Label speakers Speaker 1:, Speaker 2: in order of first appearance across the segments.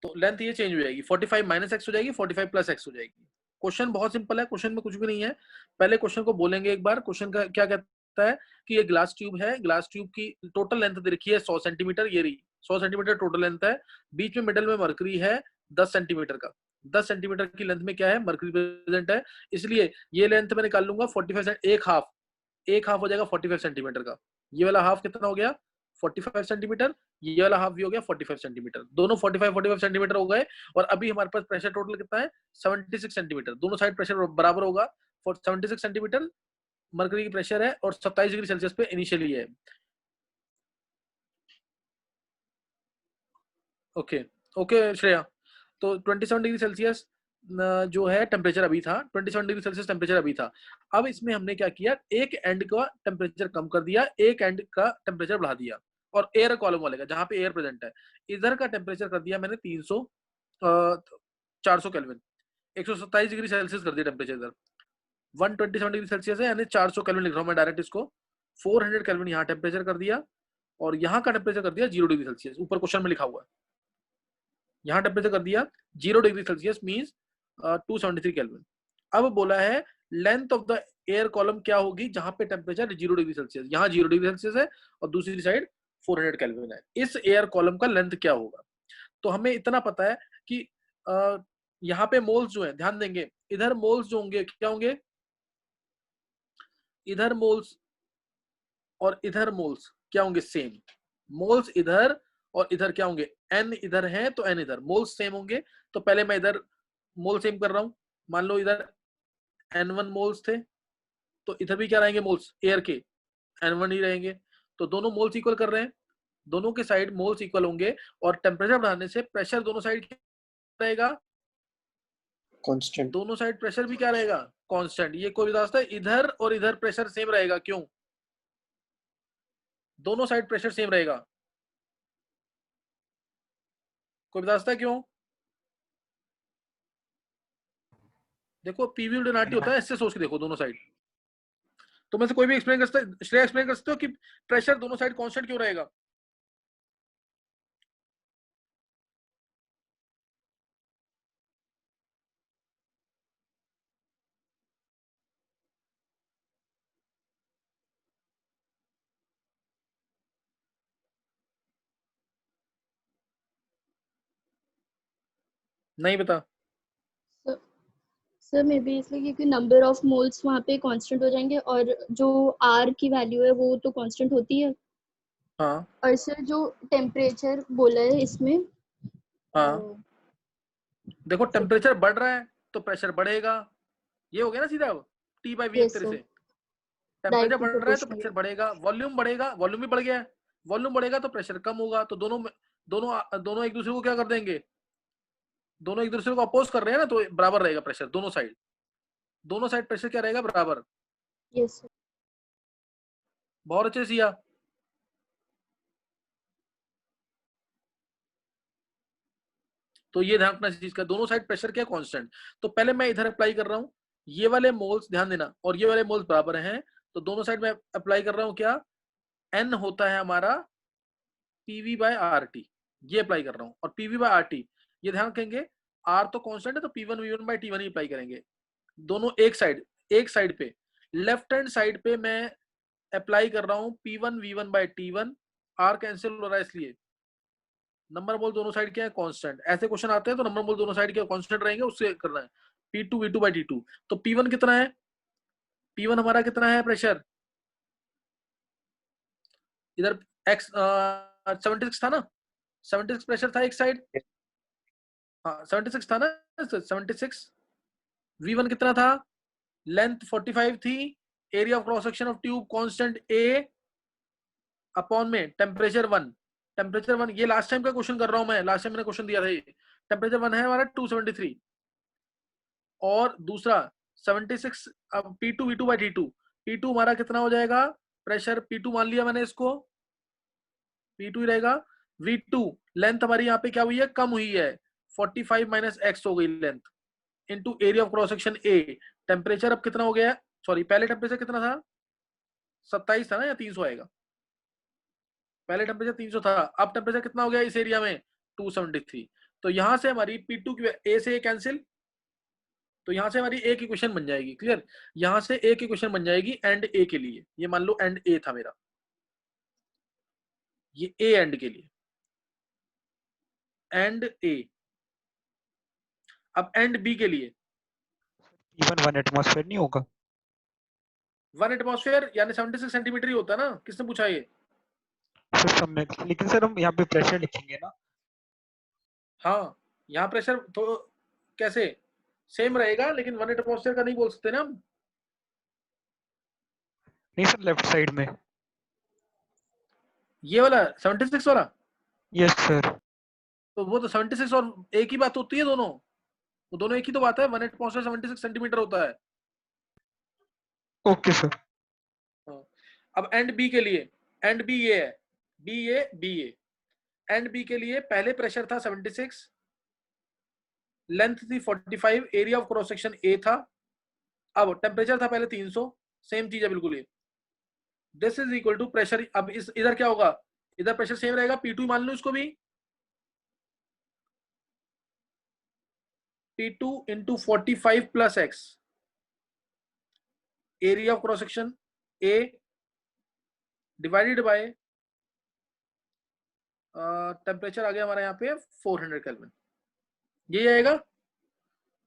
Speaker 1: तो लेंथ ये चेंज हो जाएगी, 45 माइनस एक्स हो जाएगी, 45 प्लस एक्स हो जाएगी। क्वेश्चन बहुत सिंपल है, क्वेश्चन में कुछ भी नहीं है। पहले क्वेश्चन को बोलेंगे एक बार। क्वेश्चन का क्या कहता है कि ये ग्लास ट्यूब है, ग्लास ट्यूब की टोटल लेंथ दे रखी है 100 सेंटीमीटर, ये रही 100 सेंटीमीटर टोटल लेंथ है। बीच में मिडल में मरकरी है 10 सेंटीमीटर का। 10 सेंटीमीटर की लेंथ में क्या है, मरकरी प्रेजेंट है, इसलिए ये लेंथ मैं निकाल लूंगा 45 एक हाफ हो जाएगा 45 सेंटीमीटर का। ये वाला हाफ कितना हो गया 45 सेंटीमीटर, ये वाला हाफ भी हो गया 45 सेंटीमीटर, दोनों 45 सेंटीमीटर हो गए। और अभी हमारे पास प्रेशर टोटल कितना है 76 सेंटीमीटर, दोनों साइड प्रेशर बराबर होगा। 76 सेंटीमीटर मरकरी की प्रेशर है और 27 डिग्री सेल्सियस पे इनिशियली है। ओके ओके श्रेया, तो 27 डिग्री सेल्सियस जो है टेम्परेचर अभी था, 27 डिग्री सेल्सियस टेम्परेचर अभी था। अब इसमें हमने क्या किया, एक एंड का टेम्परेचर कम कर दिया, एक एंड का टेम्परेचर बढ़ा दिया, और एयर कॉलम वाले का जहां पे एयर प्रेजेंट है इधर का टेम्परेचर कर दिया मैंने 300 400 केल्विन, 127 डिग्री सेल्सियस कर दिया टेम्परेचर इधर। 127 डिग्री सेल्सियस है यानी 400 केल्विन लिख रहा हूं मैं डायरेक्ट इसको। 400 केल्विन यहाँ टेम्परेचर कर दिया और यहाँ का टेम्परेचर कर दिया 0 डिग्री सेल्सियस, ऊपर क्वेश्चन में लिखा हुआ है। यहाँ टेम्परेचर कर दिया 0 डिग्री सेल्सियस मींस 273 केल्विन। अब बोला है length of the air column क्या होगी जहां पे टेम्परेचर 0 डिग्री सेल्सियस, यहाँ 0 डिग्री सेल्सियस है और दूसरी साइड 400 केल्विन है, इस एयर कॉलम का लेंथ क्या होगा। तो हमें इतना पता है कि यहाँ पे मोल्स जो है, ध्यान देंगे इधर मोल्स जो होंगे क्या होंगे, इधर मोल्स और इधर मोल्स क्या होंगे सेम। मोल्स इधर और इधर क्या होंगे, एन इधर है तो एन इधर, मोल्स सेम होंगे। तो पहले मैं इधर मोल सेम कर रहा हूं, मान लो इधर N1 मोल्स थे तो इधर भी क्या रहेंगे मोल्स एयर के, N1 ही रहेंगे। तो दोनों मोल्स इक्वल कर रहे हैं, दोनों के साइड मोल्स इक्वल होंगे और टेम्परेचर बढ़ाने से प्रेशर दोनों साइड रहेगा
Speaker 2: कांस्टेंट,
Speaker 1: दोनों साइड प्रेशर भी क्या रहेगा कांस्टेंट। ये कोई रास्ता है, इधर और इधर प्रेशर सेम रहेगा, क्यों, दोनों साइड प्रेशर सेम रहेगा, कोई बता सकता है क्यों। देखो पीवी डोनाटी होता है, इससे सोच के देखो दोनों साइड। तो में से कोई भी एक्सप्लेन कर सकता है, श्रेया एक्सप्लेन कर सकते हो कि प्रेशर दोनों साइड कांस्टेंट क्यों रहेगा। नहीं बता।
Speaker 3: सर मे बी इसलिए क्योंकि नंबर ऑफ मोल्स वहाँ पे कांस्टेंट हो जाएंगे और जो आर की वैल्यू है वो तो कांस्टेंट होती है।
Speaker 1: हाँ
Speaker 3: और सर जो टेम्परेचर बोला है इसमें,
Speaker 1: हाँ देखो टेम्परेचर बढ़ रहा है तो प्रेशर बढ़ेगा, ये हो गया ना सीधा। अब टी बाई वी एक
Speaker 3: यस
Speaker 1: तरह
Speaker 3: सर,
Speaker 1: से टेम्परेचर
Speaker 3: डायरेक्टली
Speaker 1: बढ़ रहा है तो
Speaker 3: प्रोपोर्शनल
Speaker 1: प्रेशर
Speaker 3: है।
Speaker 1: बढ़ेगा, वॉल्यूम बढ़ेगा, वॉल्यूम भी बढ़ गया है, वॉल्यूम बढ़ेगा तो प्रेशर कम होगा। तो दोनों दोनों दोनों एक दूसरे को क्या कर देंगे, दोनों एक दूसरे को अपोज कर रहे हैं ना, तो बराबर रहेगा प्रेशर दोनों साइड प्रेशर क्या रहेगा बराबर।
Speaker 3: Yes sir.
Speaker 1: बहुत अच्छे सिया। तो ये ध्यान रखना इस चीज का, दोनों साइड प्रेशर क्या कांस्टेंट। तो पहले मैं इधर अप्लाई कर रहा हूं, ये वाले मोल्स ध्यान देना और ये वाले मोल्स बराबर हैं, तो दोनों साइड में अप्लाई कर रहा हूं क्या, एन होता है हमारा पीवी बाय आर टी, ये अप्लाई कर रहा हूं। और पीवी बाय आर टी ये ध्यान रखेंगे, आर तो कांस्टेंट है तो P1 V1 बाय T1 ही अप्लाई करेंगे। दोनों एक साइड पे, लेफ्ट हैंड साइड पे मैं अप्लाई कर रहा हूं P1 V1 bye T1, are cancel हो रहा है इसलिए नंबर मोल दोनों साइड क्या है कांस्टेंट। ऐसे क्वेश्चन आते हैं तो नंबर मोल दोनों साइड क्या कांस्टेंट रहेंगे, उससे करना है P2 V2 बाय T2। तो P1 कितना है, P1 हमारा कितना है प्रेशर, इधर x 76 था ना, 76 प्रेशर था एक साइड, हाँ 76 था ना, 76। V1 कितना था, लेंथ 45 थी, area of cross section of tube constant A upon में टेम्परेचर 1, टेम्परेचर 1 ये लास्ट टाइम का क्वेश्चन कर रहा हूं मैं, लास्ट टाइम मैंने क्वेश्चन दिया था ये। टेम्परेचर 1 है हमारा 273 और दूसरा 76, अब P2 V2 by T2, P2 हमारा कितना हो जाएगा प्रेशर, P2 मान लिया मैंने इसको, P2 ही रहेगा। V2 लेंथ हमारी यहाँ पे क्या हुई है, कम हुई है, 45 माइनस एक्स हो गई length into area of cross section A। Temperature अब कितना हो गया, सॉरी पहले टेम्परेचर कितना था 27 था ना, या 300 आएगा, पहले टेम्परेचर 300 था, अब टेम्परेचर कितना हो गया इस एरिया में 273। तो यहां से हमारी P2 की ए से कैंसिल, तो यहां से हमारी एक इक्वेशन बन जाएगी। क्लियर? यहां से एक इक्वेशन बन जाएगी एंड ए के लिए। ये मान लो एंड ए था मेरा, ये ए एंड के लिए, एंड ए। अब एंड बी के लिए
Speaker 4: इवन 1 एटमॉस्फेयर नहीं होगा?
Speaker 1: 1 एटमॉस्फेयर यानी 76 सेंटीमीटर ही होता है ना। किसने पूछा ये?
Speaker 4: सर सब में, लेकिन सर हम यहाँ पे प्रेशर लिखेंगे ना।
Speaker 1: हाँ, यहाँ प्रेशर तो कैसे सेम रहेगा, लेकिन 1 एटमॉस्फेयर का नहीं बोल सकते ना हम।
Speaker 4: नहीं सर, लेफ्ट साइड में।
Speaker 1: ये वाला 76 वाला,
Speaker 4: यस सर।
Speaker 1: तो वो तो 76 और एक ही बात होती है दोनों, वो दोनों एक ही तो बात है। 1 एटमॉस्फेयर 76 सेंटीमीटर होता है।
Speaker 4: Okay sir.
Speaker 1: हाँ। अब एंड बी के लिए, एंड बी ये है, B A B A. End B के लिए पहले प्रेशर था 76, लेंथ थी 45, area of cross section A था। अब टेम्परेचर था पहले 300, सेम चीज है बिल्कुल ये। This is equal to pressure. अब इस इधर क्या होगा, इधर प्रेशर सेम रहेगा, P2 मान लो इसको भी, P2 into 45 plus x, area of cross section A divided by temperature आ गया हमारा यहाँ पे 400 केल्विन। यही आएगा,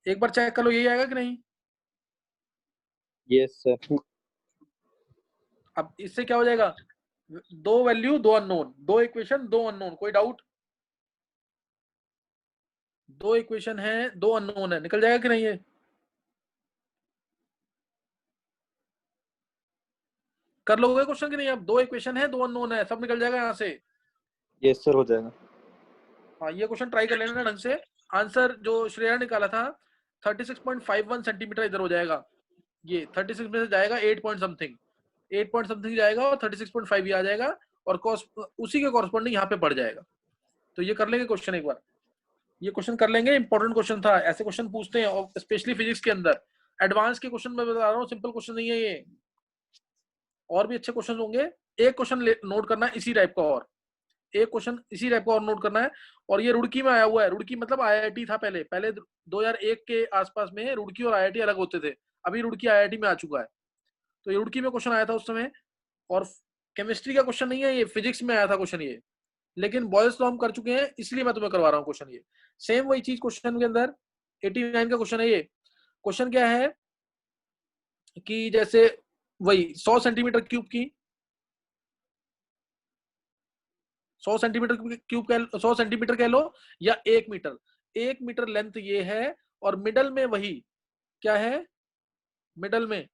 Speaker 1: एक बार चेक कर लो, यही आएगा कि नहीं?
Speaker 2: Yes sir.
Speaker 1: अब इससे क्या हो जाएगा, दो वैल्यू दो अननोन, दो इक्वेशन दो अननोन। कोई डाउट? दो इक्वेशन है दो अननोन है, निकल जाएगा कि नहीं ये? कर लोगे क्वेश्चन कि नहीं? अब दो इक्वेशन है दो अननोन है, सब निकल जाएगा यहाँ से।
Speaker 2: यस सर, हो जाएगा।
Speaker 1: हाँ, ये क्वेश्चन ट्राई कर लेना ढंग से। आंसर जो श्रेया ने निकाला था 36.51 सेंटीमीटर इधर हो जाएगा। ये 36 में से जाएगा 8 पॉइंट समथिंग, 8 पॉइंट समथिंग जाएगा और 36.5 ये आ जाएगा, और उसी के कॉरस्पॉन्डिंग यहाँ पे बढ़ जाएगा। तो ये कर लेंगे क्वेश्चन एक बार, ये क्वेश्चन कर लेंगे। इंपॉर्टेंट क्वेश्चन था, ऐसे क्वेश्चन पूछते हैं, और स्पेशली फिजिक्स के अंदर। एडवांस के क्वेश्चन मैं बता रहा हूँ, सिंपल क्वेश्चन नहीं है ये, और भी अच्छे क्वेश्चन होंगे। एक क्वेश्चन नोट करना है इसी टाइप का, और एक क्वेश्चन इसी टाइप का और नोट करना है। और ये रुड़की में आया हुआ है, रुड़की मतलब आईआईटी था पहले, 2001 के आसपास में रुड़की और आईआईटी अलग होते थे, अभी रुड़की आईआईटी में आ चुका है। तो ये रुड़की में क्वेश्चन आया था उस समय, और केमिस्ट्री का क्वेश्चन नहीं है ये, फिजिक्स में आया था क्वेश्चन ये, लेकिन बॉयज तो हम कर चुके हैं, इसलिए मैं तुम्हें करवा रहा हूँ क्वेश्चन ये। सेम वही चीज क्वेश्चन के अंदर 89 का क्वेश्चन है ये। क्वेश्चन क्या है कि जैसे वही 100 सेंटीमीटर क्यूब की, 100 सेंटीमीटर क्यूब कह 100 सेंटीमीटर कह लो, या 1 मीटर, 1 मीटर लेंथ ये है, और मिडल में वही क्या है, मिडल में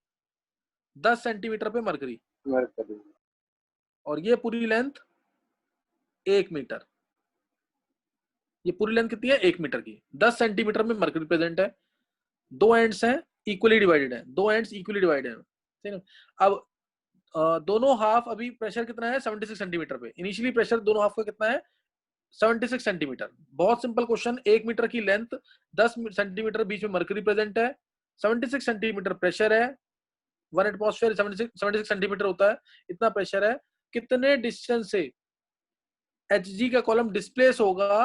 Speaker 1: 10 सेंटीमीटर पे मरकरी, और ये पूरी लेंथ 1 मीटर। ये पूरी लेंथ कितनी है, 1 मीटर की, 10 सेंटीमीटर में मरकरी प्रेजेंट है, दो एंड्स हैं इक्वली डिवाइडेड है, दो एंड्स इक्वली डिवाइडेड है, ठीक है। अब दोनों हाफ, अभी प्रेशर कितना है 76 सेंटीमीटर पे, इनिशियली प्रेशर दोनों हाफ का कितना है 76 सेंटीमीटर। बहुत सिंपल क्वेश्चन, 1 मीटर की लेंथ, 10 सेंटीमीटर बीच में मरकरी प्रेजेंट है, 76 सेंटीमीटर प्रेशर है, 1 एटमॉस्फेयर 76 सेंटीमीटर होता है, इतना प्रेशर है। कितने डिस्टेंस से Hg का कॉलम डिस्प्लेस होगा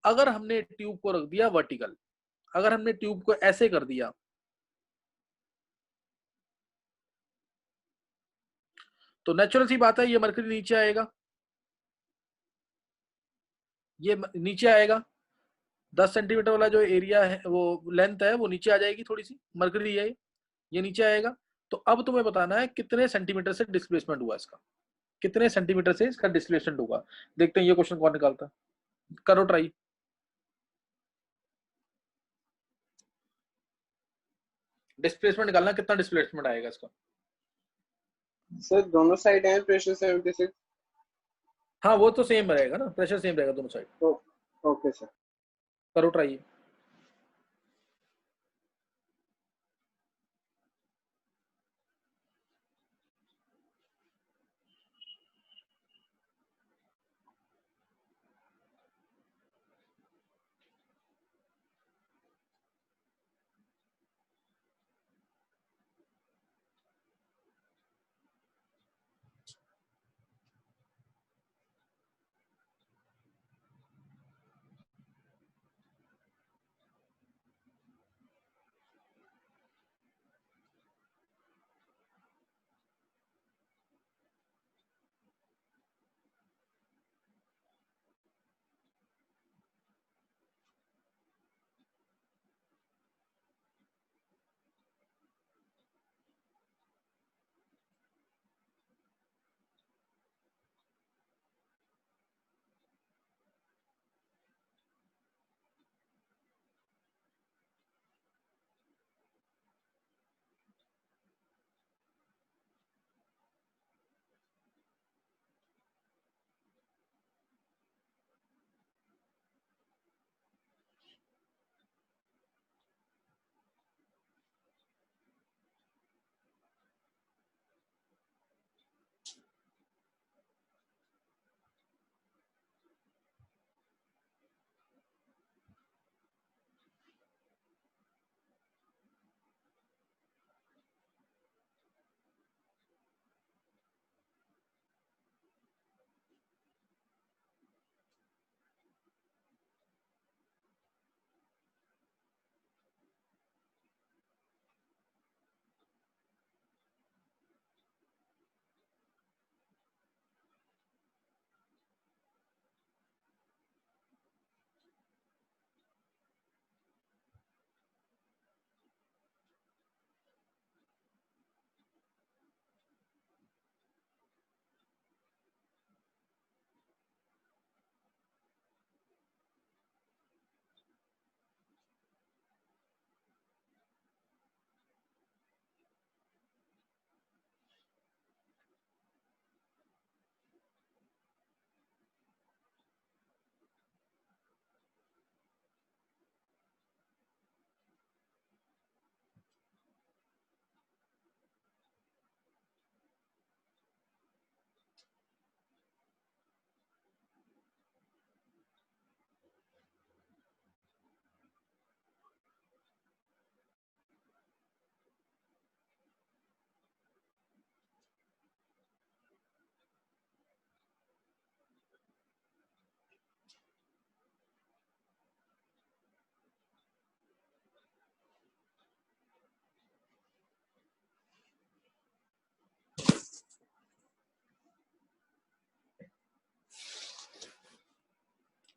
Speaker 1: अगर हमने ट्यूब को रख दिया वर्टिकल, अगर हमने ट्यूब को ऐसे कर दिया? तो नेचुरल सी बात है, ये मरकरी नीचे आएगा, ये नीचे आएगा, 10 सेंटीमीटर वाला जो एरिया है, वो लेंथ है, वो नीचे आ जाएगी थोड़ी सी, मरकरी है ये नीचे आएगा। तो अब तुम्हें बताना है कितने सेंटीमीटर से डिस्प्लेसमेंट हुआ इसका, कितने सेंटीमीटर से इसका डिस्प्लेसमेंट होगा। देखते हैं ये क्वेश्चन कौन निकालता है, करो ट्राई। डिस्प्लेसमेंट निकालना, कितना डिस्प्लेसमेंट आएगा इसका।
Speaker 2: सर दोनों साइड है प्रेशर 76।
Speaker 1: हाँ, वो तो सेम रहेगा ना, प्रेशर सेम रहेगा दोनों साइड।
Speaker 2: तो ओके सर।
Speaker 1: करो ट्राई।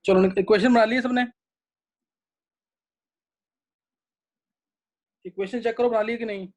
Speaker 1: चलो इक्वेशन बना लिए सबने, इक्वेशन चेक करो बना लिए कि नहीं।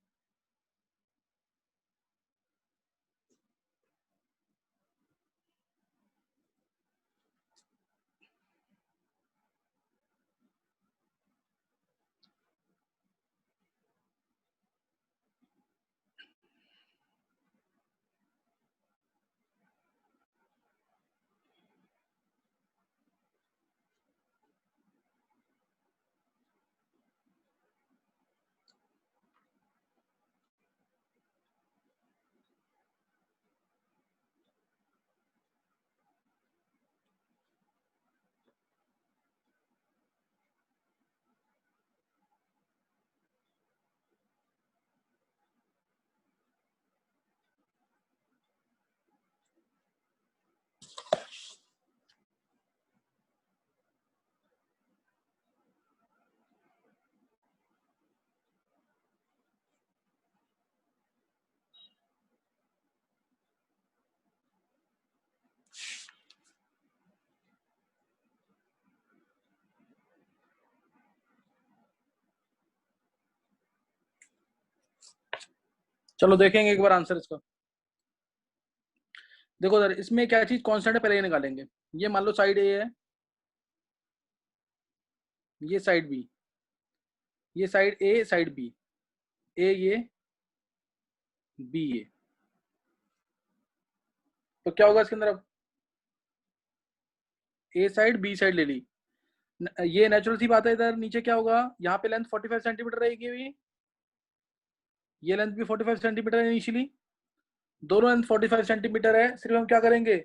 Speaker 1: चलो देखेंगे एक बार आंसर इसका। देखो सर इसमें क्या चीज कांस्टेंट है, पहले ये निकालेंगे। ये मान लो साइड ए है, ये साइड बी, ये साइड ए साइड बी, ए ये बी ये, तो क्या होगा इसके अंदर अब, ए साइड बी साइड ले ली। ये नेचुरल सी बात है, इधर नीचे क्या होगा, यहाँ पे लेंथ 45 सेंटीमीटर रहेगी अभी, ये लेंथ भी 45 सेंटीमीटर है इनिशियली, दोनों लेंथ 45 सेंटीमीटर है। सिर्फ हम क्या करेंगे,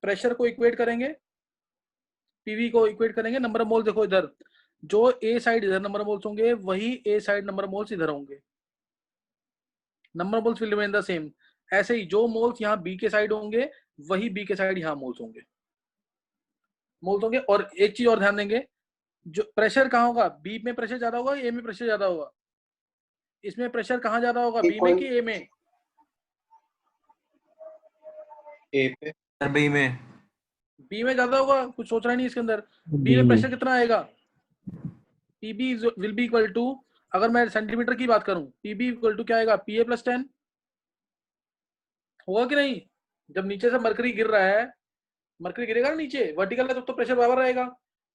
Speaker 1: प्रेशर को इक्वेट करेंगे, पीवी को इक्वेट करेंगे, नंबर ऑफ मोल्स देखो इधर, जो ए साइड इधर नंबर ऑफ मोल्स होंगे वही ए साइड नंबर ऑफ मोल्स इधर होंगे, number of moles will remain the same. ऐसे ही जो मोल्स यहाँ बी के साइड होंगे वही बी के साइड यहाँ मोल्स होंगे, मोल्स होंगे। और एक चीज और ध्यान देंगे, जो प्रेशर कहाँ होगा, बी में प्रेशर ज्यादा होगा, ए में प्रेशर ज्यादा होगा, इसमें प्रेशर कहाँ ज्यादा होगा, बी में कि ए में,
Speaker 2: ए पे,
Speaker 5: बी में,
Speaker 1: बी में ज्यादा होगा, कुछ सोच रहा नहीं इसके अंदर। बी में प्रेशर कितना आएगा, PB will be equal to, अगर मैं सेंटीमीटर की बात करूं, पीबी इक्वल टू क्या आएगा, पीए प्लस 10 होगा कि नहीं। जब नीचे से मरकरी गिर रहा है, मरकरी गिरेगा ना नीचे वर्टिकल है, तो प्रेशर बराबर रहेगा।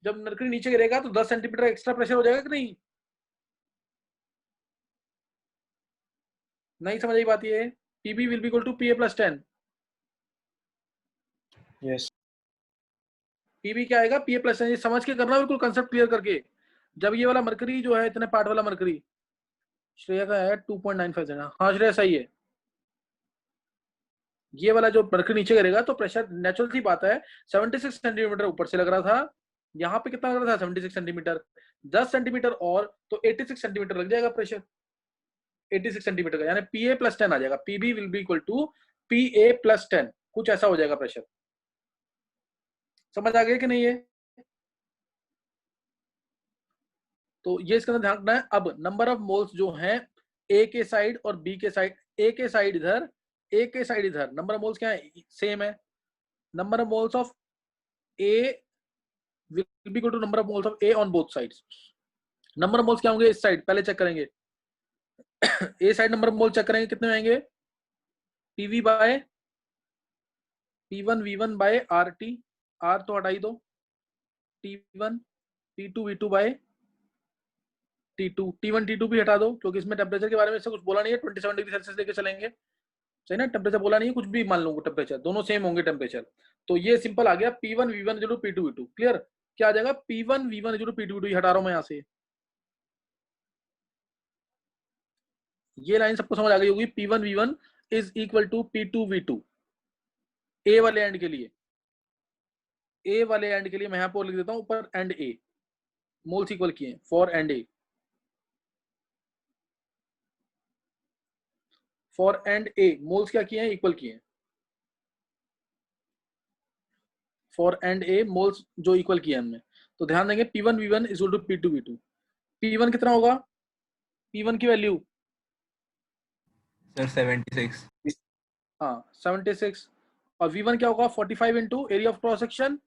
Speaker 1: जब मरकरी नीचे गिरेगा तो 10 सेंटीमीटर एक्स्ट्रा प्रेशर हो जाएगा कि नहीं। नहीं समझ आई बात ये, PB will be equal to PA plus 10,
Speaker 2: yes
Speaker 1: PB क्या आएगा, पीए प्लस 10। ये समझ के करना बिल्कुल, कंसेप्ट क्लियर करके। जब ये वाला मरकरी जो है, इतने पार्ट वाला मरकरी, श्रेया का है 2.95 देना, हाँ श्रेया सही है। ये वाला जो मरकरी नीचे गिरेगा तो प्रेशर नेचुरल सी बात है 76 सेंटीमीटर ऊपर से लग रहा था, यहाँ पे कितना लग रहा था 76 सेंटीमीटर, 10 सेंटीमीटर और तो 86 सेंटीमीटर लग जाएगा प्रेशर, 86 सेंटीमीटर का, यानी पीए प्लस 10 आ जाएगा, PB will be equal to PA plus 10, कुछ ऐसा हो जाएगा प्रेशर। समझ आ गया कि नहीं है। तो ये इसके अंदर ध्यान रखना है। अब नंबर ऑफ मोल्स जो हैं ए के साइड और बी के साइड, ए के साइड इधर, ए के साइड इधर, नंबर ऑफ मोल्स क्या है, सेम है। Number of moles of A will be equal to number of moles of A on both sides. Number of moles क्या होंगे इस साइड, पहले चेक करेंगे A side number of mole check करेंगे कितने आएंगे, PV by P1 V1 by RT, R तो हटाई दो, T1 T2 V2 bye T2, T1 T2 भी हटा दो, क्योंकि इसमें टेम्परेचर के बारे में इससे कुछ बोला नहीं है, 27 डिग्री सेल्सियस लेके चलेंगे, सही ना, टेम्परेचर बोला नहीं है, कुछ भी मान लो टेम्परेचर, दोनों सेम होंगे टेम्परेचर। तो ये सिंपल आ गया P1 V1 जो P2 V2, क्लियर। क्या आ जाएगा, P1 V1 जो P2 V2, हटा रहा हूं मैं यहाँ से, ये लाइन सबको समझ आ गई होगी, P1 V1 is equal to P2 V2 ए वाले एंड के लिए, ए वाले एंड के लिए मैं यहाँ पर लिख देता हूँ ऊपर एंड ए, मोल्स इक्वल किए for and A, for and A moles क्या किए हैं, इक्वल किए हैं, फॉर एंड ए मोल्स जो इक्वल किया हमने। तो ध्यान देंगे P1 V1 is equal to P2 V2, P1 कितना होगा, P1 की वैल्यू
Speaker 5: सर 76,
Speaker 1: हाँ 76, और V1 क्या होगा 45 into area of cross section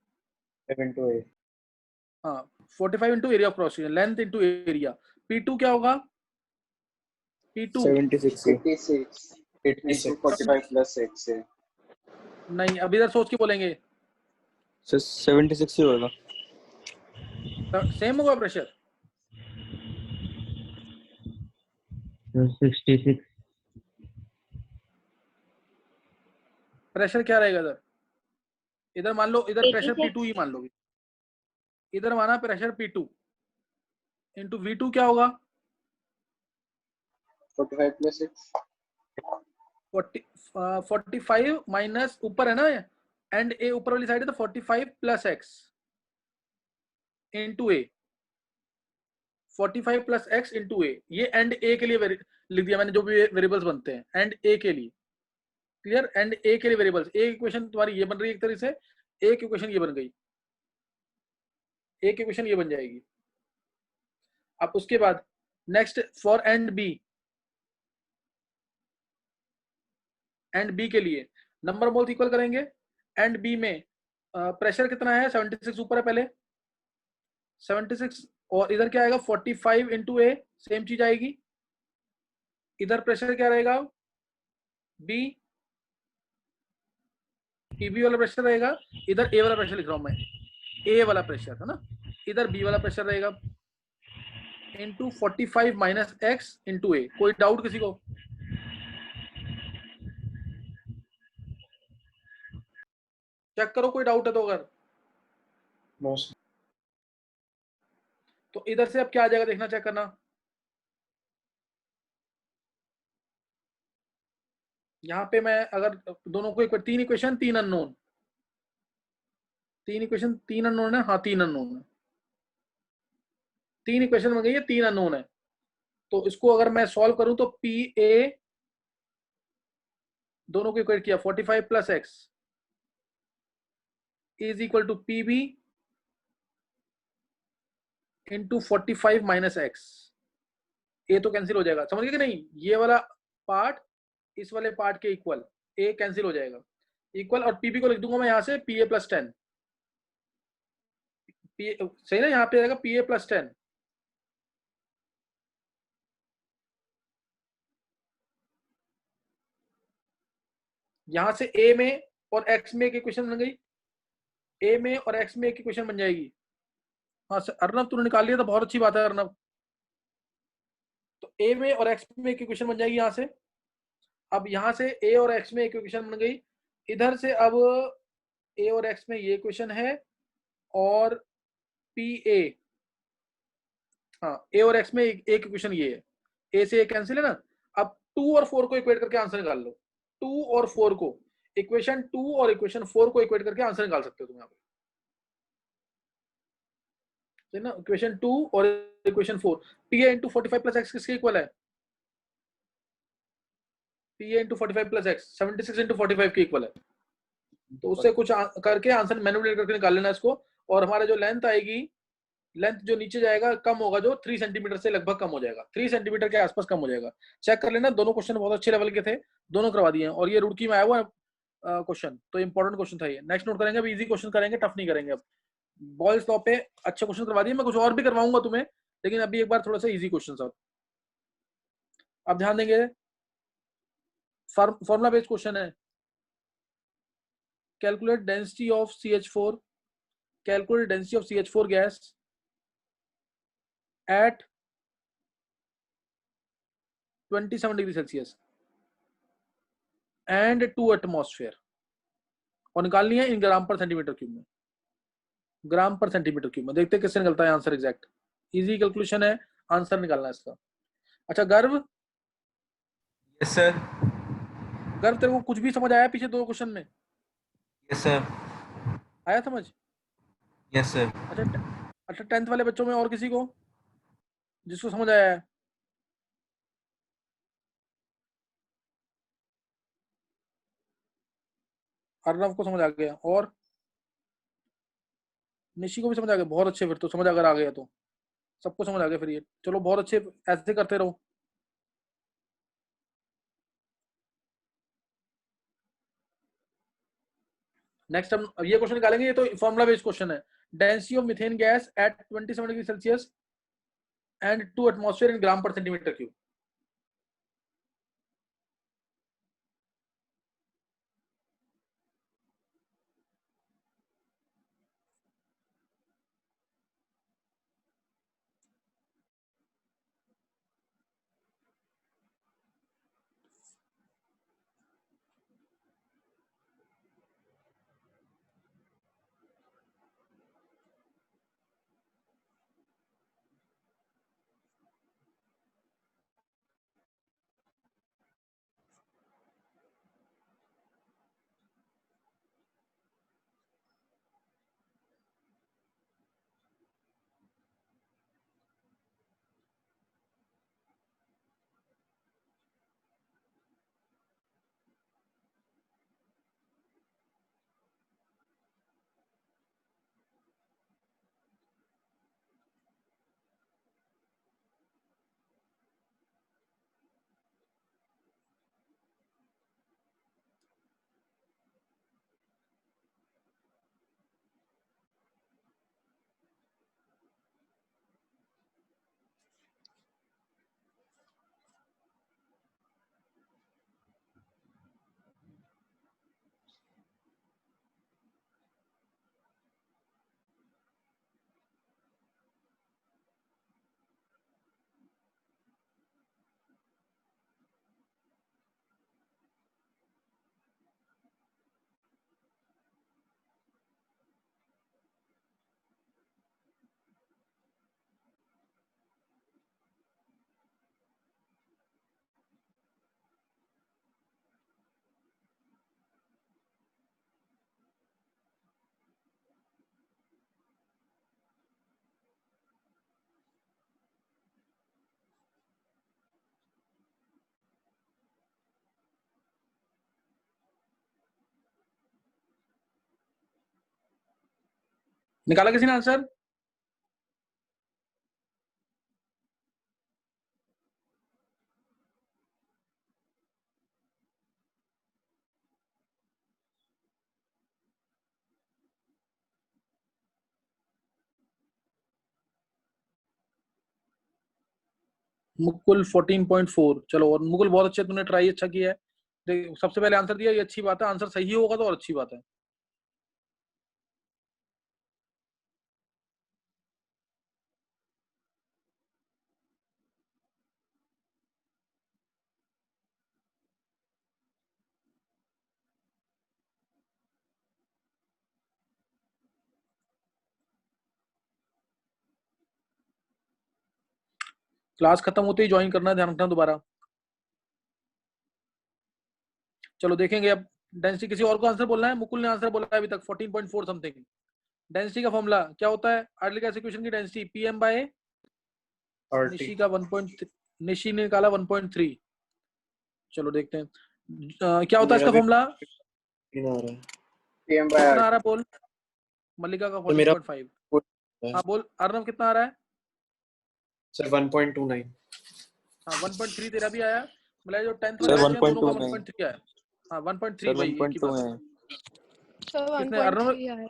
Speaker 2: into A.
Speaker 1: हाँ 45 into area of cross section, length into area. P2 क्या होगा? P2
Speaker 2: 76 into 45 plus 6 है।
Speaker 1: नहीं, अब इधर सोच के बोलेंगे।
Speaker 5: सर 76 ही होगा।
Speaker 1: सेम होगा प्रेशर?
Speaker 6: 66
Speaker 1: प्रेशर क्या रहेगा इधर? इधर मान लो, इधर प्रेशर
Speaker 3: 86
Speaker 1: P2 ही मान लो, इधर माना प्रेशर P2 इंटू V2 क्या होगा?
Speaker 2: 45 plus 6
Speaker 1: 45 माइनस ऊपर है ना एंड ए ऊपर वाली साइड है, तो 45 प्लस एक्स इंटू ए, 45 प्लस एक्स इंटू ए। ये एंड ए के लिए लिख दिया मैंने, जो भी वेरिएबल्स बनते हैं एंड ए के लिए। क्लियर? एंड ए के लिए वेरिएबल्स, ए इक्वेशन तुम्हारी ये बन रही है एक तरह से, ए की इक्वेशन ये बन गई, ए की इक्वेशन ये बन जाएगी। अब उसके बाद next for and B, and B के लिए नंबर मोल्स इक्वल करेंगे। एंड बी में प्रेशर कितना है? 76 ऊपर है पहले, 76, और इधर क्या आएगा? 45 इंटू ए, सेम चीज आएगी। इधर प्रेशर क्या रहेगा? बी, पीबी वाला प्रेशर रहेगा। इधर ए वाला प्रेशर लिख रहा हूं मैं, ए वाला प्रेशर है ना, इधर बी वाला प्रेशर रहेगा इंटू 45 माइनस एक्स इंटू ए। कोई डाउट किसी को? चेक करो कोई डाउट है तो। अगर तो इधर से अब क्या आ जाएगा देखना, चेक करना। यहाँ पे मैं अगर दोनों को तीन इक्वेशन तीन अननोन, तीन इक्वेशन तीन अननोन है, हाँ तीन अननोन है, तीन इक्वेशन बन गई है, तीन अननोन है। तो इसको अगर मैं सॉल्व करूं तो पी ए, दोनों को इक्वेट किया, 45 plus x is equal to P B into 45 minus x. A तो कैंसिल हो जाएगा, समझ गए कि नहीं? ये वाला पार्ट इस वाले पार्ट के इक्वल, ए कैंसिल हो जाएगा इक्वल, और पीबी को लिख दूंगा मैं यहां से पी ए प्लस 10। सही ना? यहाँ पे आएगा पी ए प्लस 10। यहां से ए में और एक्स में एक इक्वेशन बन गई, ए में और एक्स में एक इक्वेशन बन जाएगी। हाँ अर्नब तूने निकाल लिया तो बहुत अच्छी बात है अर्नब। तो ए में और एक्स में एक इक्वेशन बन जाएगी यहां से। अब यहां से ए और एक्स में एक इक्वेशन बन गई, इधर से अब ए और एक्स में ये इक्वेशन है, और पी ए, हाँ ए और एक्स में एक इक्वेशन ये है, ए से ए कैंसिल है ना। अब 2 और 4 को इक्वेट करके आंसर निकाल लो। 2 और 4 को, इक्वेशन 2 और इक्वेशन 4 को इक्वेट करके आंसर निकाल सकते हो तुम यहाँ पे ना। इक्वेशन 2 और equation 4, P A into 45 plus x किसके इक्वल है? P A into 45 plus x 76 into 45 के इक्वल है। तो उससे कुछ करके आंसर मैनिपुलेट करके निकाल लेना इसको। और हमारा जो लेंथ आएगी, लेंथ जो नीचे जाएगा कम होगा, जो 3 सेंटीमीटर से लगभग कम हो जाएगा, 3 सेंटीमीटर के आसपास कम हो जाएगा। चेक कर लेना, दोनों क्वेश्चन बहुत अच्छे लेवल के थे, दोनों करवा दिए हैं। और ये रुड़की में आया हुआ क्वेश्चन, तो इंपॉर्टेंट क्वेश्चन था ये। नेक्स्ट नोट करेंगे, अब इजी क्वेश्चन करेंगे, टफ नहीं करेंगे। अब बॉयज लॉ पे अच्छे क्वेश्चन करवा दिए, मैं कुछ और भी करवाऊंगा तुम्हें, लेकिन अभी एक बार थोड़ा सा इजी क्वेश्चन। अब ध्यान देंगे, फॉर्मूला बेस्ड क्वेश्चन है। Calculate density of CH4, calculate density of CH4 gas at 27 degree Celsius and 2 atmosphere, और निकालनी है इन ग्राम पर सेंटीमीटर क्यूब में, ग्राम पर सेंटीमीटर क्यूब में। देखते हैं किससे निकलता है आंसर एग्जैक्ट। इजी कैलकुलेशन है, आंसर निकालना है इसका। अच्छा गर्व,
Speaker 5: यस सर।
Speaker 1: गर्व तेरे को कुछ भी समझ आया पीछे दो क्वेश्चन में?
Speaker 5: Yes sir.
Speaker 1: आया समझ?
Speaker 5: Yes sir.
Speaker 1: अच्छा 10th वाले बच्चों में और किसी को जिसको समझ आया है? अर्नव को समझ आ गया, और निशी को भी समझ आ गया। बहुत अच्छे, फिर तो समझ अगर आ गया तो सबको समझ आ गया फिर ये। चलो बहुत अच्छे, ऐसे करते रहो। नेक्स्ट हम ये क्वेश्चन निकालेंगे, ये तो फॉर्मुला बेस्ड क्वेश्चन है। Density of methane gas at 27 degree Celsius and 2 atmosphere in gram per centimetre cube. निकाला किसी ने आंसर? मुकुल 14.4। चलो, और मुकुल बहुत अच्छे, तूने ट्राई अच्छा किया है। देख, सबसे पहले आंसर दिया, ये अच्छी बात है। आंसर सही होगा तो और अच्छी बात है। क्लास खत्म होते ही ज्वाइन करना, ध्यान रखना दोबारा। चलो देखेंगे अब डेंसिटी। किसी और को आंसर बोलना है? मुकुल ने आंसर बोला है अभी तक 14.4 समथिंग। डेंसिटी का फॉर्मूला क्या होता है? आर्टिकल गैस इक्वेशन की डेंसिटी पीएम बाय निशी का 1. निशी ने निकाला 1.3। चलो देखते हैं क्या होता है इसका फॉर्मूला।
Speaker 2: PM by
Speaker 1: कितना आ
Speaker 2: R.
Speaker 1: रहा है बोल? मल्लिका का
Speaker 6: तो मेरा
Speaker 1: 14.5। हाँ बोल अर्नव, कितना आ रहा है?
Speaker 6: सर 1.29।
Speaker 1: हाँ 1.3 तेरा भी आया। मतलब जो 10th
Speaker 5: सर
Speaker 1: वाले बच्चे हैं दोनों का
Speaker 5: 1.29।
Speaker 1: 1.3 आया। हाँ 1.3
Speaker 5: सर
Speaker 1: वही एक ही
Speaker 5: 1.2
Speaker 1: बात है।
Speaker 5: है।
Speaker 7: सर
Speaker 1: किसने? अर्नव
Speaker 7: 1.3 आया।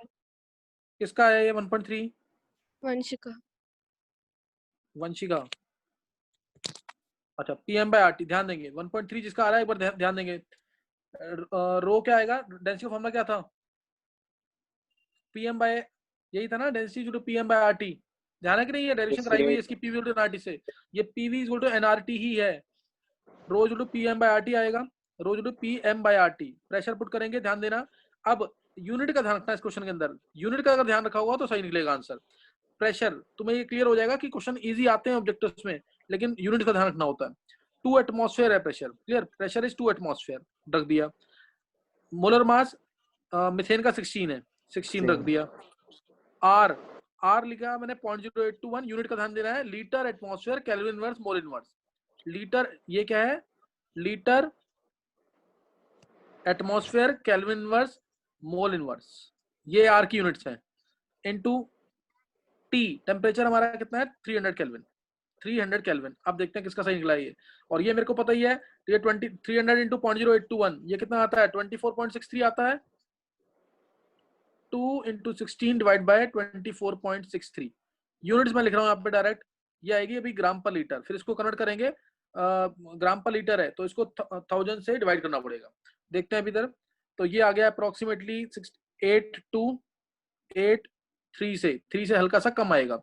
Speaker 1: किसका आया ये 1.3?
Speaker 7: वंशिका।
Speaker 1: वंशिका। अच्छा, पीएम बाय आरटी ध्यान देंगे। 1.3 जिसका आ रहा है एक बार ध्यान देंगे। रो क्या आएगा? डेंसिटी का फॉर्मूला क्या था? पीएम बाय, यही था ना, density equal to PM by RT. ध्यान है कि नहीं? ये डेरिवेशन कराई हुई है इसकी, पीवी इक्वल टू एनआरटी से। ये पीवी इक्वल टू एनआरटी ही है। Rho equal to PM by RT आएगा। Rho equal to PM by RT. Pressure put करेंगे, ध्यान देना। अब यूनिट का ध्यान रखना इस क्वेश्चन के अंदर। यूनिट का अगर ध्यान रखा होगा तो सही निकलेगा आंसर। प्रेशर, तुम्हें ये क्लियर हो जाएगा कि क्वेश्चन इजी आते हैं ऑब्जेक्टिव्स में, लेकिन यूनिट का ध्यान रखना होता है। 2 एटमॉस्फेयर है pressure. Clear? Pressure is 2 atmosphere, रख दिया। मोलर मास मिथेन का 16 है, 16 रख दिया। आर, आर लिखा मैंने 0.0821। यूनिट का ध्यान देना है। Litre atmosphere kelvin inverse mole inverse. Litre ये क्या है? Litre atmosphere kelvin inverse mole inverse, ये आर की यूनिट्स हैं। इनटू टी, टेम्परेचर हमारा कितना है? 300 केल्विन। 300 केल्विन। अब देखते हैं किसका सही निकला ये। और ये मेरे को पता ही है, तो ये 300 इंटू 0.0821 ये कितना आता है? 24.63 आता है। 2 into 16 डिवाइड बाय 24.63। यूनिट्स में लिख रहा हूँ यहाँ पे डायरेक्ट, ये आएगी अभी ग्राम पर लीटर, फिर इसको कन्वर्ट करेंगे ग्राम पर लीटर है तो इसको 1000 से डिवाइड करना पड़ेगा। देखते हैं अभी इधर, तो ये आ गया अप्रोक्सीमेटली 828 से 3 से हल्का सा कम आएगा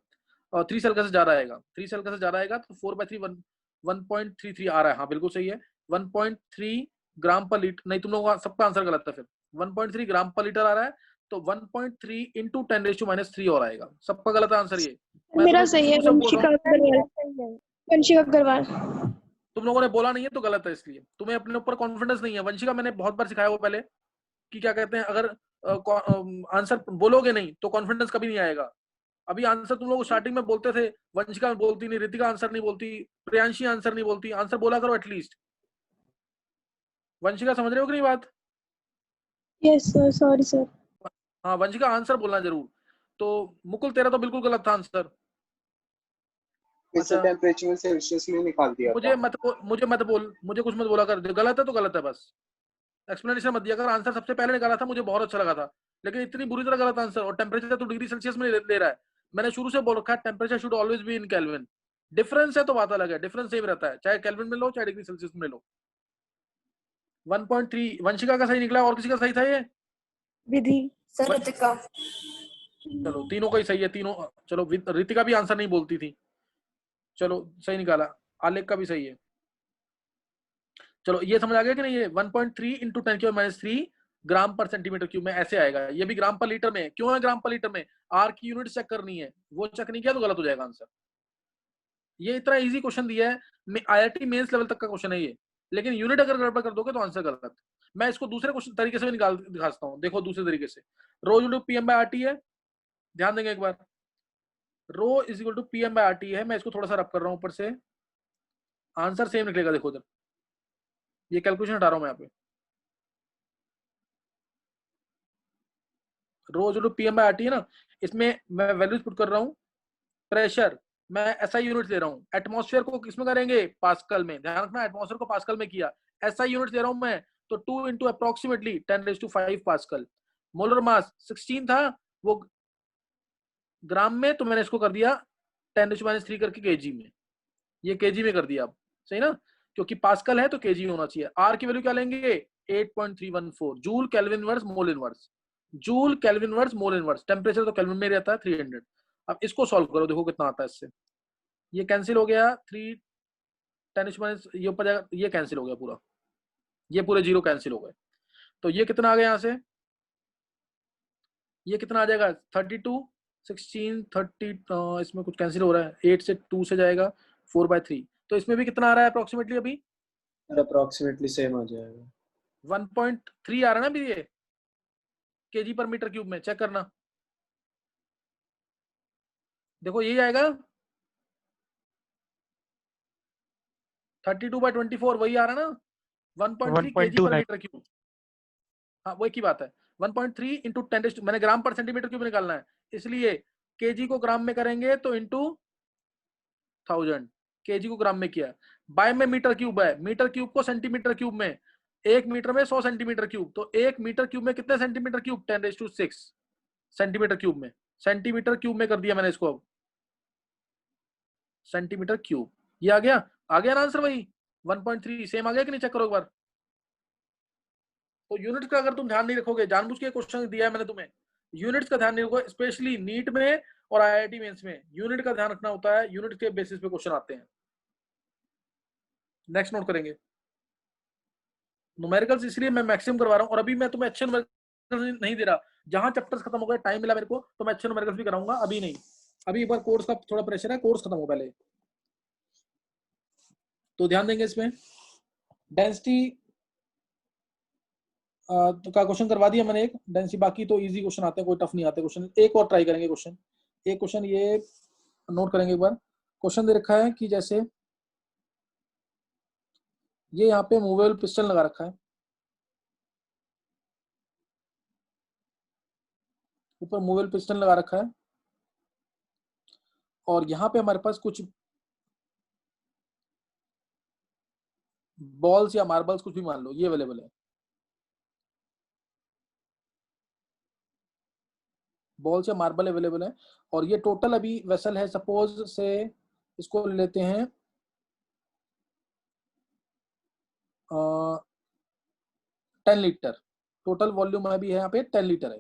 Speaker 1: और 3 से हल्का से ज्यादा आएगा, 3 से हल्का से ज्यादा आएगा तो 4/3 1.33 आ रहा है। हाँ बिल्कुल सही है, 1.3 ग्राम पर लीटर, नहीं तुम लोगों का सबका आंसर गलत है, फिर 1.3 ग्राम पर लीटर आ रहा है तो 1.3 इंटू 10⁻³ और आएगा। सबका गलत आंसर ये।
Speaker 7: मेरा सही है, वंशिका अग्रवाल। वंशिका अग्रवाल।
Speaker 1: तुम लोगों ने बोला नहीं है तो गलत है, इसलिए तुम्हें अपने ऊपर कॉन्फिडेंस नहीं है। वंशिका मैंने बहुत बार सिखाया वो पहले कि क्या कहते हैं, अगर आंसर बोलोगे नहीं तो कॉन्फिडेंस कभी नहीं आएगा। अभी आंसर तुम लोग स्टार्टिंग में बोलते थे, वंशिका बोलती नहीं, रितिका आंसर नहीं बोलती, प्रियांशी आंसर नहीं बोलती, आंसर बोला करो एटलीस्ट। वंशिका समझ रहे हो कि नहीं बात?
Speaker 7: Yes sir, sorry sir.
Speaker 1: हाँ वंशिका आंसर बोलना जरूर। तो मुकुल तेरा तो बिल्कुल गलत था आंसर।
Speaker 2: इससे टेम्परेचर में सेल्सियस में निकाल दिया
Speaker 1: मुझे
Speaker 2: था।
Speaker 1: मत बोल, मुझे कुछ मत बोला कर, गलत है तो गलत है बस, एक्सप्लेनेशन मत दिया कर। आंसर सबसे पहले निकाला था, मुझे बहुत अच्छा लगा था, लेकिन इतनी बुरी तरह गलत आंसर। और टेम्परेचर तो डिग्री सेल्सियस में ले रहा है। मैंने शुरू से बोल रखा है temperature should always be in kelvin. Difference है तो बात अलग है, डिफरेंस सेम रहता है चाहे केल्विन में लो चाहे डिग्री सेल्सियस में लो। 1.3 वंशिका का सही निकला, और किसी का सही था ये?
Speaker 7: विधि।
Speaker 8: सर रितिका।
Speaker 1: चलो तीनों का ही सही है, तीनों। चलो रितिका भी आंसर नहीं बोलती थी, चलो सही निकाला। आलेख का भी सही है। चलो ये समझ आ गया कि नहीं? ये 1.3 इंटू 10⁻³ ग्राम पर सेंटीमीटर क्यूब में ऐसे आएगा। ये भी ग्राम पर लीटर में। क्यों है ग्राम पर लीटर में? आर की यूनिट चेक करनी है, वो चेक नहीं किया तो गलत हो जाएगा आंसर। ये इतना इजी क्वेश्चन दिया है, IIT मेंस लेवल तक का क्वेश्चन है ये, लेकिन यूनिट अगर गड़बड़ कर दोगे तो आंसर गलत। मैं इसको दूसरे क्वेश्चन तरीके से भी निकाल दिखाता हूँ। देखो दूसरे तरीके से, रो इक्वल टू PM/RT है, ध्यान देंगे एक बार। रो इज इक्वल टू PM/RT है, मैं इसको थोड़ा सा रब कर रहा हूँ ऊपर से, आंसर सेम निकलेगा। देखो इधर ये कैलकुलेशन हटा रहा हूँ मैं यहाँ पे। रो जो PM/RT है ना, इसमें मैं वैल्यूज पुट कर रहा हूँ। प्रेशर मैं SI यूनिट ले रहा हूँ, एटमॉस्फेयर को किसमें करेंगे? पास्कल में। ध्यान रखना एटमॉस्फेयर को पास्कल में किया। SI यूनिट ले रहा हूँ मैं, तो 2 into approximately 10⁵ pascal. Molar mass 16 था वो ग्राम में, तो मैंने इसको कर दिया 10⁻³ करके kg में। ये kg में कर दिया अब, सही ना? क्योंकि पास्कल है तो kg होना चाहिए। आर की वैल्यू क्या लेंगे? 8.314 joule kelvin inverse mole inverse. Joule kelvin inverse mole inverse. Temperature तो केल्विन में रहता है 300। अब इसको सॉल्व करो, देखो कितना आता है इससे। ये कैंसिल हो गया, 3 10⁻, ये ऊपर जाएगा, ये कैंसिल हो गया पूरा, ये पूरे जीरो कैंसिल हो गए। तो ये कितना आ गया यहाँ से? ये कितना आ जाएगा? 32 16 30, इसमें कुछ कैंसिल हो रहा है, 8 से 2 से जाएगा 4/3। तो इसमें भी कितना आ रहा है अप्रोक्सीमेटली? अभी
Speaker 6: अप्रोक्सीमेटली सेम आ जाएगा।
Speaker 1: 1.3 आ रहा है ना अभी ये kg पर मीटर क्यूब में। चेक करना, देखो यही आएगा 32/24, वही आ रहा है ना, 1.3 kg पर मीटर क्यूब। हाँ वो एक ही बात है। 1.3 इंटू 10, मैंने ग्राम पर सेंटीमीटर क्यूब निकालना है, इसलिए kg को ग्राम में करेंगे तो इंटू 1000। kg को ग्राम में किया, बाय में मीटर क्यूब है, मीटर क्यूब को सेंटीमीटर क्यूब में, 1 मीटर में 100 सेंटीमीटर क्यूब, तो 1 मीटर क्यूब में कितने सेंटीमीटर क्यूब? 10⁶ सेंटीमीटर क्यूब में। सेंटीमीटर क्यूब में कर दिया मैंने इसको, अब सेंटीमीटर क्यूब। ये आ गया ना आंसर वही 1.3 सेम आ गया कि नहीं? चेक करो एक बार। तो यूनिट्स का अगर तुम ध्यान नहीं रखोगे, जानबूझ के क्वेश्चन दिया है मैंने तुम्हें, यूनिट्स का ध्यान नहीं रखोगे, स्पेशली नीट में और IIT मेंस में यूनिट का ध्यान रखना होता है, यूनिट के बेसिस पे क्वेश्चन आते हैं। नेक्स्ट नोट करेंगे न्यूमेरिकल्स, इसलिए मैं मैक्सिमम करवा रहा हूँ। और अभी मैं तुम्हें अच्छे न्यूमेरिकल्स नहीं दे रहा, जहां चैप्टर्स खत्म हो गए, टाइम मिला मेरे को, तो मैं अच्छे न्यूमेरिकल्स भी कराऊंगा, अभी नहीं। अभी एक बार कोर्स का थोड़ा प्रेशर है, कोर्स खत्म हो पहले, तो ध्यान देंगे इसमें। डेंसिटी का क्वेश्चन करवा दिया मैंने एक डेंसिटी, बाकी तो इजी क्वेश्चन आते हैं, कोई टफ नहीं आते क्वेश्चन। एक और ट्राई करेंगे क्वेश्चन, एक क्वेश्चन ये नोट करेंगे एक बार। क्वेश्चन दे रखा है कि जैसे ये यहाँ पे मूवेबल पिस्टन लगा रखा है, ऊपर मूवेबल पिस्टन लगा रखा है, और यहाँ पे हमारे पास कुछ बॉल्स या मार्बल्स कुछ भी मान लो ये अवेलेबल है। बॉल्स या मार्बल अवेलेबल है, और ये टोटल अभी वेसल है, सपोज से इसको लेते हैं 10 लीटर, टोटल वॉल्यूम अभी है यहाँ पे 10 लीटर है।